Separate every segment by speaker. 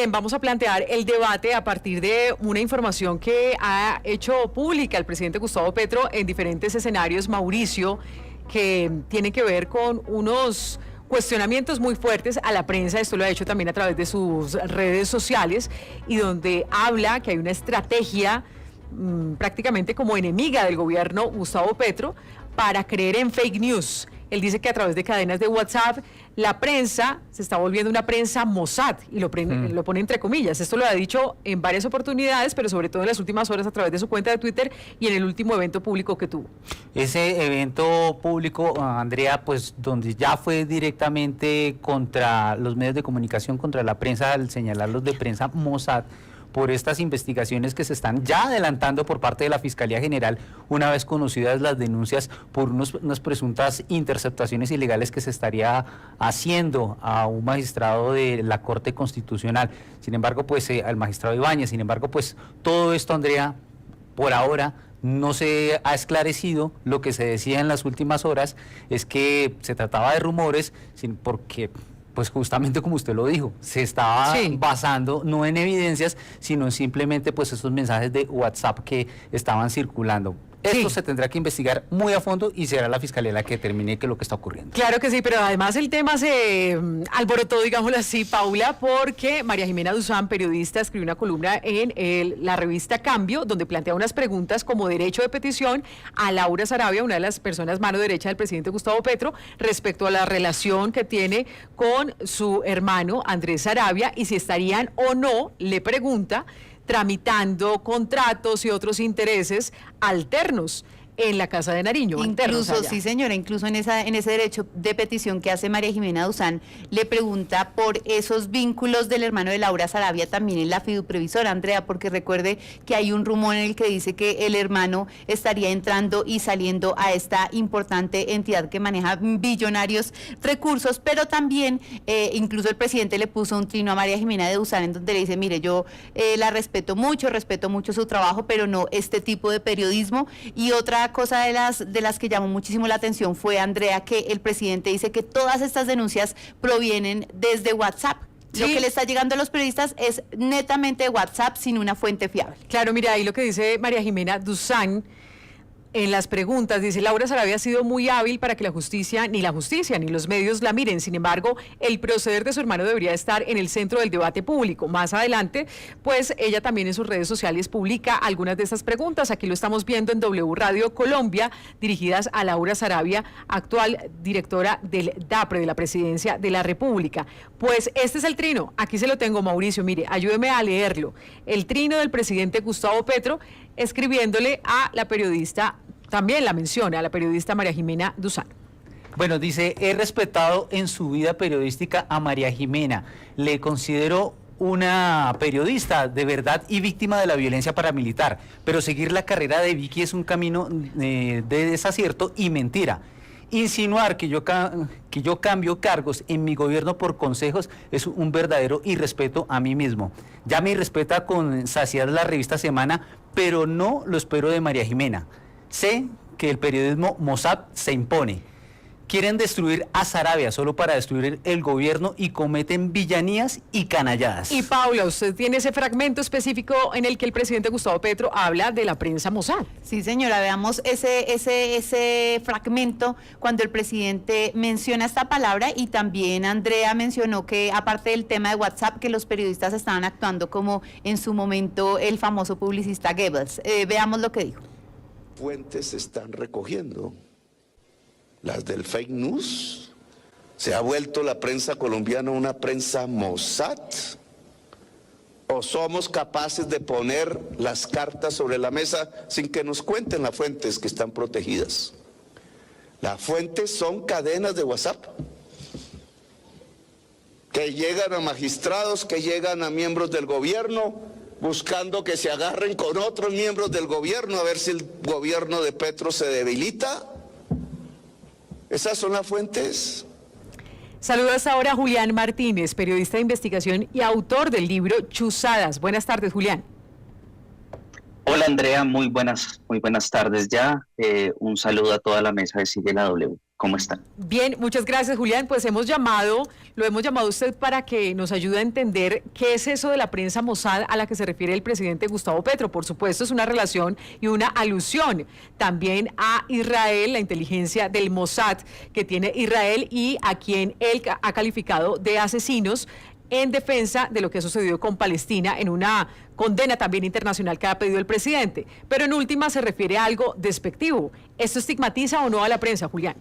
Speaker 1: Bien, vamos a plantear el debate a partir de una información que ha hecho pública el presidente Gustavo Petro en diferentes escenarios, Mauricio, que tiene que ver con unos cuestionamientos muy fuertes a la prensa. Esto lo ha hecho también a través de sus redes sociales, y donde habla que hay una estrategia prácticamente como enemiga del gobierno Gustavo Petro para creer en fake news. Él dice que a través de cadenas de WhatsApp la prensa se está volviendo una prensa Mossad, y lo pone entre comillas. Esto lo ha dicho en varias oportunidades, pero sobre todo en las últimas horas a través de su cuenta de Twitter y en el último evento público que tuvo.
Speaker 2: Ese evento público, Andrea, pues donde ya fue directamente contra los medios de comunicación, contra la prensa, al señalarlos de prensa Mossad, por estas investigaciones que se están ya adelantando por parte de la Fiscalía General, una vez conocidas las denuncias por unas presuntas interceptaciones ilegales que se estaría haciendo a un magistrado de la Corte Constitucional. Sin embargo, pues al magistrado Ibáñez. Sin embargo, pues todo esto, Andrea, por ahora no se ha esclarecido. Lo que se decía en las últimas horas es que se trataba de rumores, porque pues justamente como usted lo dijo, se estaba basando no en evidencias, sino simplemente pues esos mensajes de WhatsApp que estaban circulando. Esto se tendrá que investigar muy a fondo y será la Fiscalía la que determine qué es lo que está ocurriendo.
Speaker 1: Claro que sí, pero además el tema se alborotó, digámoslo así, Paula, porque María Jimena Duzán, periodista, escribió una columna en la revista Cambio, donde plantea unas preguntas como derecho de petición a Laura Sarabia, una de las personas mano derecha del presidente Gustavo Petro, respecto a la relación que tiene con su hermano Andrés Sarabia, y si estarían o no, le pregunta, tramitando contratos y otros intereses alternos en la Casa de Nariño.
Speaker 3: Incluso, sí señora, incluso en ese derecho de petición que hace María Jimena Duzán, le pregunta por esos vínculos del hermano de Laura Sarabia también en la fiduprevisora, Andrea, porque recuerde que hay un rumor en el que dice que el hermano estaría entrando y saliendo a esta importante entidad que maneja billonarios recursos, pero también incluso el presidente le puso un trino a María Jimena Duzán en donde le dice, mire, yo la respeto mucho su trabajo, pero no este tipo de periodismo. Y otra cosa de las que llamó muchísimo la atención fue, Andrea, que el presidente dice que todas estas denuncias provienen desde WhatsApp. Lo que le está llegando a los periodistas es netamente de WhatsApp, sin una fuente fiable.
Speaker 1: Claro, mira, ahí lo que dice María Jimena Duzán en las preguntas, dice: Laura Sarabia ha sido muy hábil para que la justicia ni los medios la miren. Sin embargo, el proceder de su hermano debería estar en el centro del debate público. Más adelante, pues ella también en sus redes sociales publica algunas de estas preguntas. Aquí lo estamos viendo en W Radio Colombia, dirigidas a Laura Sarabia, actual directora del DAPRE, de la Presidencia de la República. Pues este es el trino, aquí se lo tengo, Mauricio, mire, ayúdeme a leerlo. El trino del presidente Gustavo Petro, escribiéndole a la periodista, también la menciona, a la periodista María Jimena Duzán.
Speaker 2: Bueno, dice: he respetado en su vida periodística a María Jimena, le considero una periodista de verdad y víctima de la violencia paramilitar, pero seguir la carrera de Vicky es un camino de desacierto y mentira. Insinuar que yo cambio cargos en mi gobierno por consejos es un verdadero irrespeto a mí mismo. Ya me irrespeta con saciedad la revista Semana, pero no lo espero de María Jimena. Sé que el periodismo Mossad se impone. Quieren destruir a Sarabia solo para destruir el gobierno y cometen villanías y canalladas.
Speaker 1: Y Paula, usted tiene ese fragmento específico en el que el presidente Gustavo Petro habla de la prensa Mossad.
Speaker 3: Sí, señora, veamos ese fragmento cuando el presidente menciona esta palabra, y también Andrea mencionó que, aparte del tema de WhatsApp, que los periodistas estaban actuando como en su momento el famoso publicista Goebbels. Veamos lo que dijo.
Speaker 4: Fuentes están recogiendo las del fake news. ¿Se ha vuelto la prensa colombiana una prensa Mossad? ¿O somos capaces de poner las cartas sobre la mesa sin que nos cuenten las fuentes que están protegidas? Las fuentes son cadenas de WhatsApp que llegan a magistrados, que llegan a miembros del gobierno, buscando que se agarren con otros miembros del gobierno a ver si el gobierno de Petro se debilita. ¿Esas son las fuentes?
Speaker 1: Saludos ahora a Julián Martínez, periodista de investigación y autor del libro Chuzadas. Buenas tardes, Julián.
Speaker 5: Hola, Andrea, muy buenas tardes ya. Un saludo a toda la mesa de Sigue la W. ¿Cómo están?
Speaker 1: Bien, muchas gracias, Julián. Pues lo hemos llamado a usted para que nos ayude a entender qué es eso de la prensa Mossad a la que se refiere el presidente Gustavo Petro. Por supuesto, es una relación y una alusión también a Israel, la inteligencia del Mossad que tiene Israel y a quien él ha calificado de asesinos en defensa de lo que ha sucedido con Palestina en una condena también internacional que ha pedido el presidente. Pero en última se refiere a algo despectivo. ¿Esto estigmatiza o no a la prensa, Julián?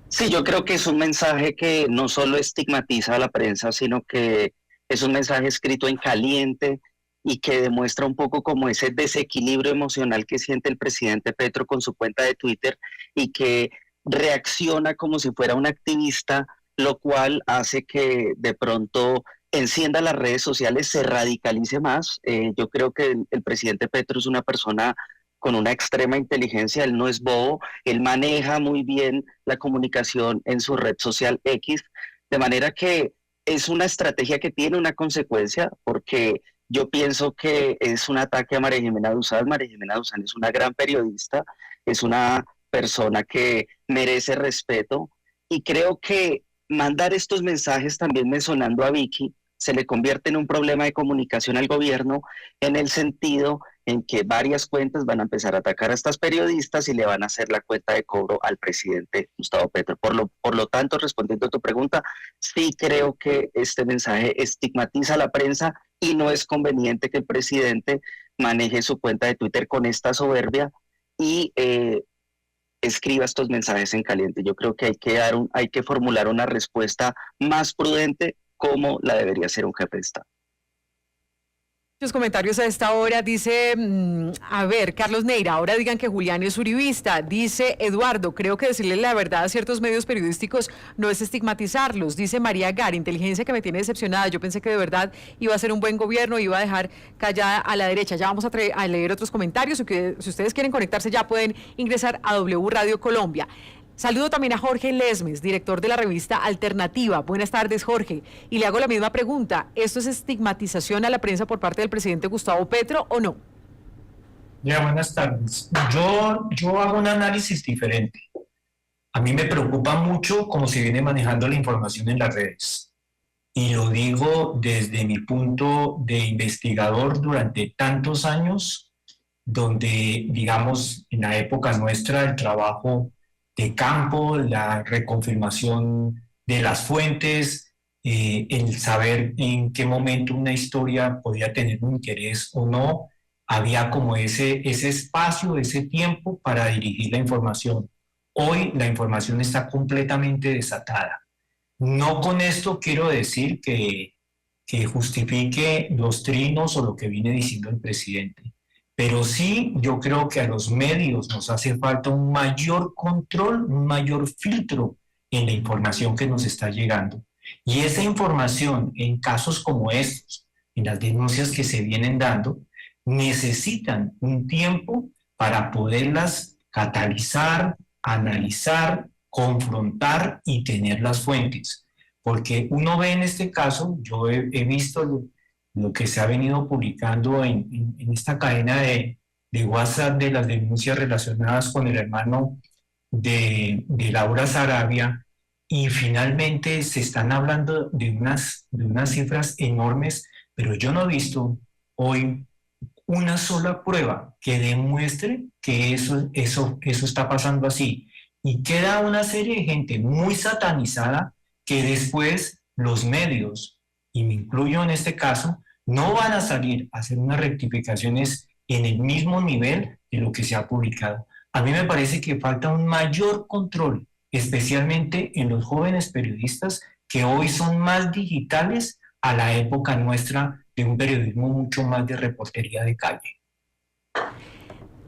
Speaker 5: Sí, yo creo que es un mensaje que no solo estigmatiza a la prensa, sino que es un mensaje escrito en caliente y que demuestra un poco como ese desequilibrio emocional que siente el presidente Petro con su cuenta de Twitter y que reacciona como si fuera un activista, lo cual hace que de pronto encienda las redes sociales, se radicalice más. Yo creo que el presidente Petro es una persona con una extrema inteligencia, él no es bobo, él maneja muy bien la comunicación en su red social X, de manera que es una estrategia que tiene una consecuencia, porque yo pienso que es un ataque a María Jimena Duzán. María Jimena Duzán es una gran periodista, es una persona que merece respeto, y creo que mandar estos mensajes también mencionando a Vicky se le convierte en un problema de comunicación al gobierno, en el sentido en que varias cuentas van a empezar a atacar a estas periodistas y le van a hacer la cuenta de cobro al presidente Gustavo Petro. Por lo tanto, respondiendo a tu pregunta, sí creo que este mensaje estigmatiza a la prensa y no es conveniente que el presidente maneje su cuenta de Twitter con esta soberbia y escriba estos mensajes en caliente. Yo creo que hay que formular una respuesta más prudente, como la debería ser un jefe de Estado.
Speaker 1: Muchos comentarios a esta hora. Dice, a ver, Carlos Neira, ahora digan que Julián es uribista. Dice Eduardo, creo que decirle la verdad a ciertos medios periodísticos no es estigmatizarlos. Dice María Gar, inteligencia que me tiene decepcionada. Yo pensé que de verdad iba a ser un buen gobierno, iba a dejar callada a la derecha. Ya vamos a leer otros comentarios. Si ustedes quieren conectarse ya pueden ingresar a W Radio Colombia. Saludo también a Jorge Lesmes, director de la revista Alternativa. Buenas tardes, Jorge. Y le hago la misma pregunta. ¿Esto es estigmatización a la prensa por parte del presidente Gustavo Petro o no?
Speaker 6: Ya, buenas tardes. Yo hago un análisis diferente. A mí me preocupa mucho cómo se viene manejando la información en las redes. Y lo digo desde mi punto de investigador durante tantos años, donde, digamos, en la época nuestra, el trabajo de campo, la reconfirmación de las fuentes, el saber en qué momento una historia podía tener un interés o no, había como ese espacio, ese tiempo para dirigir la información. Hoy la información está completamente desatada. No con esto quiero decir que justifique los trinos o lo que viene diciendo el presidente. Pero sí, yo creo que a los medios nos hace falta un mayor control, un mayor filtro en la información que nos está llegando. Y esa información, en casos como estos, en las denuncias que se vienen dando, necesitan un tiempo para poderlas catalizar, analizar, confrontar y tener las fuentes. Porque uno ve en este caso, yo he visto lo que se ha venido publicando en esta cadena de WhatsApp de las denuncias relacionadas con el hermano de Laura Sarabia, y finalmente se están hablando de unas cifras enormes, pero yo no he visto hoy una sola prueba que demuestre que eso está pasando así. Y queda una serie de gente muy satanizada que después los medios, y me incluyo en este caso, no van a salir a hacer unas rectificaciones en el mismo nivel de lo que se ha publicado. A mí me parece que falta un mayor control, especialmente en los jóvenes periodistas que hoy son más digitales a la época nuestra de un periodismo mucho más de reportería de calle.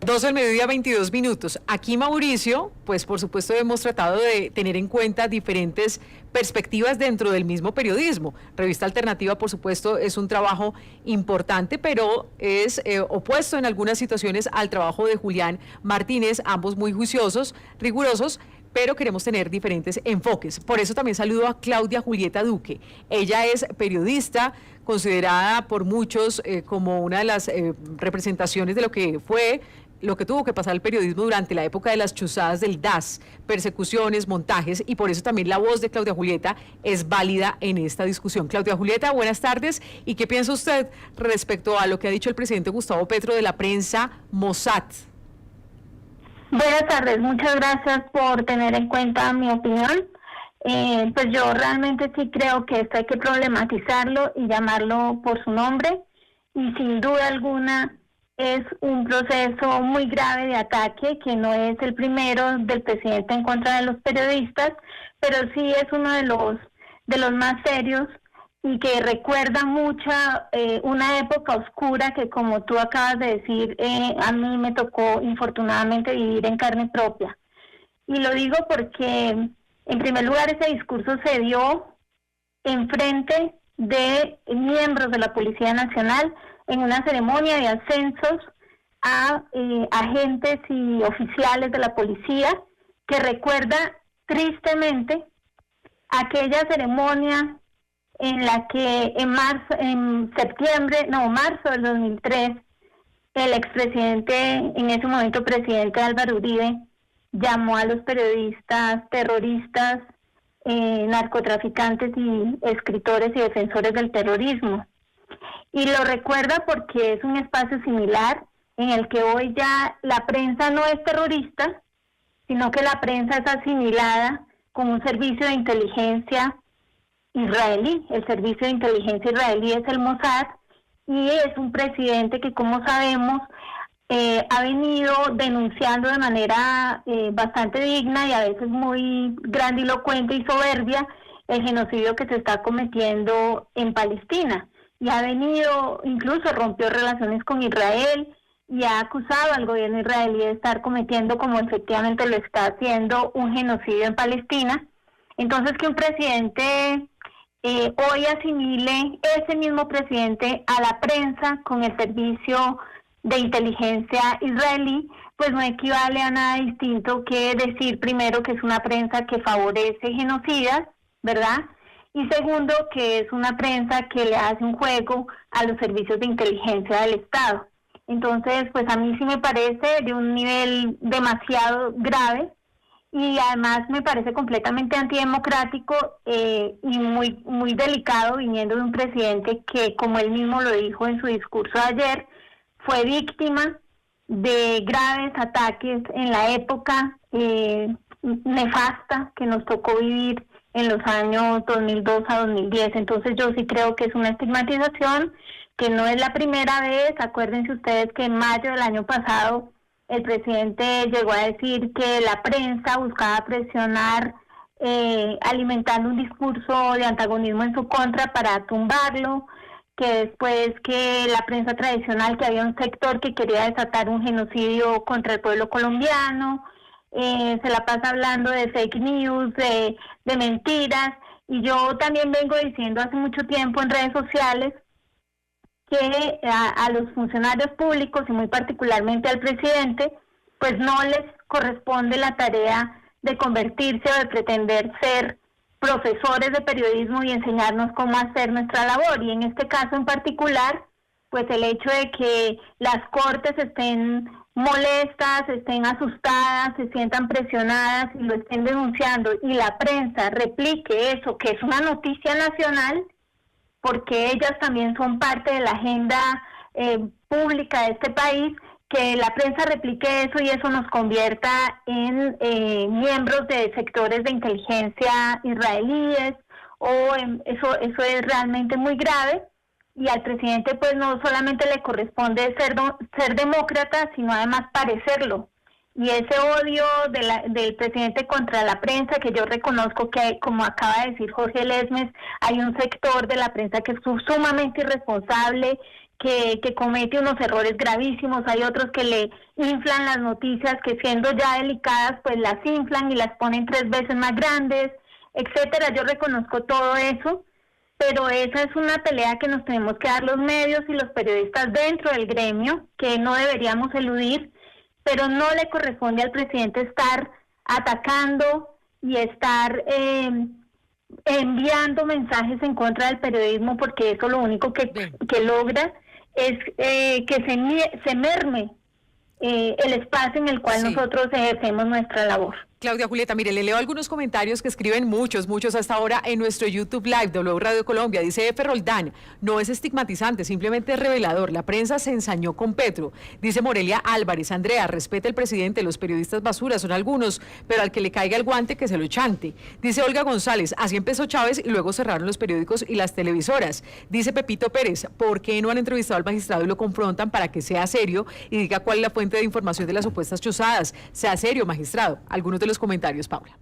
Speaker 1: 12 del mediodía, 22 minutos. Aquí, Mauricio, pues por supuesto hemos tratado de tener en cuenta diferentes perspectivas dentro del mismo periodismo. Revista Alternativa, por supuesto, es un trabajo importante, pero es opuesto en algunas situaciones al trabajo de Julián Martínez, ambos muy juiciosos, rigurosos, pero queremos tener diferentes enfoques. Por eso también saludo a Claudia Julieta Duque. Ella es periodista, considerada por muchos como una de las representaciones de lo que fue lo que tuvo que pasar el periodismo durante la época de las chuzadas del DAS, persecuciones, montajes, y por eso también la voz de Claudia Julieta es válida en esta discusión. Claudia Julieta, buenas tardes. ¿Y qué piensa usted respecto a lo que ha dicho el presidente Gustavo Petro de la prensa Mossad?
Speaker 7: Buenas tardes, muchas gracias por tener en cuenta mi opinión. Pues yo realmente sí creo que esto hay que problematizarlo y llamarlo por su nombre, y sin duda alguna es un proceso muy grave de ataque, que no es el primero del presidente en contra de los periodistas, pero sí es uno de los más serios, y que recuerda mucho una época oscura que, como tú acabas de decir, a mí me tocó infortunadamente vivir en carne propia. Y lo digo porque, en primer lugar, ese discurso se dio en frente de miembros de la Policía Nacional en una ceremonia de ascensos a agentes y oficiales de la policía, que recuerda tristemente aquella ceremonia en la que marzo del 2003, el expresidente, en ese momento presidente Álvaro Uribe, llamó a los periodistas terroristas, narcotraficantes y escritores y defensores del terrorismo. Y lo recuerda porque es un espacio similar en el que hoy ya la prensa no es terrorista, sino que la prensa es asimilada con un servicio de inteligencia israelí. El servicio de inteligencia israelí es el Mossad, y es un presidente que, como sabemos, ha venido denunciando de manera bastante digna y a veces muy grandilocuente y soberbia el genocidio que se está cometiendo en Palestina, y ha venido, incluso rompió relaciones con Israel y ha acusado al gobierno israelí de estar cometiendo, como efectivamente lo está haciendo, un genocidio en Palestina. Entonces, que un presidente hoy asimile, ese mismo presidente, a la prensa con el servicio de inteligencia israelí, pues no equivale a nada distinto que decir, primero, que es una prensa que favorece genocidas, ¿verdad? Y segundo, que es una prensa que le hace un juego a los servicios de inteligencia del Estado. Entonces, pues a mí sí me parece de un nivel demasiado grave, y además me parece completamente antidemocrático y muy, muy delicado, viniendo de un presidente que, como él mismo lo dijo en su discurso de ayer, fue víctima de graves ataques en la época nefasta que nos tocó vivir en los años 2002 a 2010. Entonces yo sí creo que es una estigmatización, que no es la primera vez. Acuérdense ustedes que en mayo del año pasado el presidente llegó a decir que la prensa buscaba presionar, alimentando un discurso de antagonismo en su contra para tumbarlo, que después que la prensa tradicional, que había un sector que quería desatar un genocidio contra el pueblo colombiano, se la pasa hablando de fake news, de mentiras. Y yo también vengo diciendo hace mucho tiempo en redes sociales que a los funcionarios públicos, y muy particularmente al presidente, pues no les corresponde la tarea de convertirse o de pretender ser profesores de periodismo y enseñarnos cómo hacer nuestra labor. Y en este caso en particular, pues el hecho de que las cortes estén molestas, estén asustadas, se sientan presionadas y lo estén denunciando, y la prensa replique eso, que es una noticia nacional, porque ellas también son parte de la agenda pública de este país, que la prensa replique eso y eso nos convierta en miembros de sectores de inteligencia israelíes, eso es realmente muy grave. Y al presidente pues no solamente le corresponde ser demócrata, sino además parecerlo. Y ese odio del presidente contra la prensa, que yo reconozco que hay, como acaba de decir Jorge Lesmes, hay un sector de la prensa que es sumamente irresponsable, que comete unos errores gravísimos. Hay otros que le inflan las noticias, que siendo ya delicadas, pues las inflan y las ponen 3 veces más grandes, etcétera. Yo reconozco todo eso, pero esa es una pelea que nos tenemos que dar los medios y los periodistas dentro del gremio, que no deberíamos eludir, pero no le corresponde al presidente estar atacando y estar enviando mensajes en contra del periodismo, porque eso lo único que logra es que se merme el espacio en el cual
Speaker 1: Sí.
Speaker 7: nosotros ejercemos nuestra labor.
Speaker 1: Claudia Julieta, mire, le leo algunos comentarios que escriben muchos hasta ahora en nuestro YouTube Live, W Radio Colombia. Dice F. Roldán, no es estigmatizante, simplemente es revelador. La prensa se ensañó con Petro. Dice Morelia Álvarez, Andrea, respete al presidente, los periodistas basura son algunos, pero al que le caiga el guante que se lo chante. Dice Olga González, así empezó Chávez y luego cerraron los periódicos y las televisoras. Dice Pepito Pérez, ¿por qué no han entrevistado al magistrado y lo confrontan para que sea serio y diga cuál es la fuente de información de las supuestas chuzadas? Sea serio, magistrado. Algunos de los comentarios, Paula.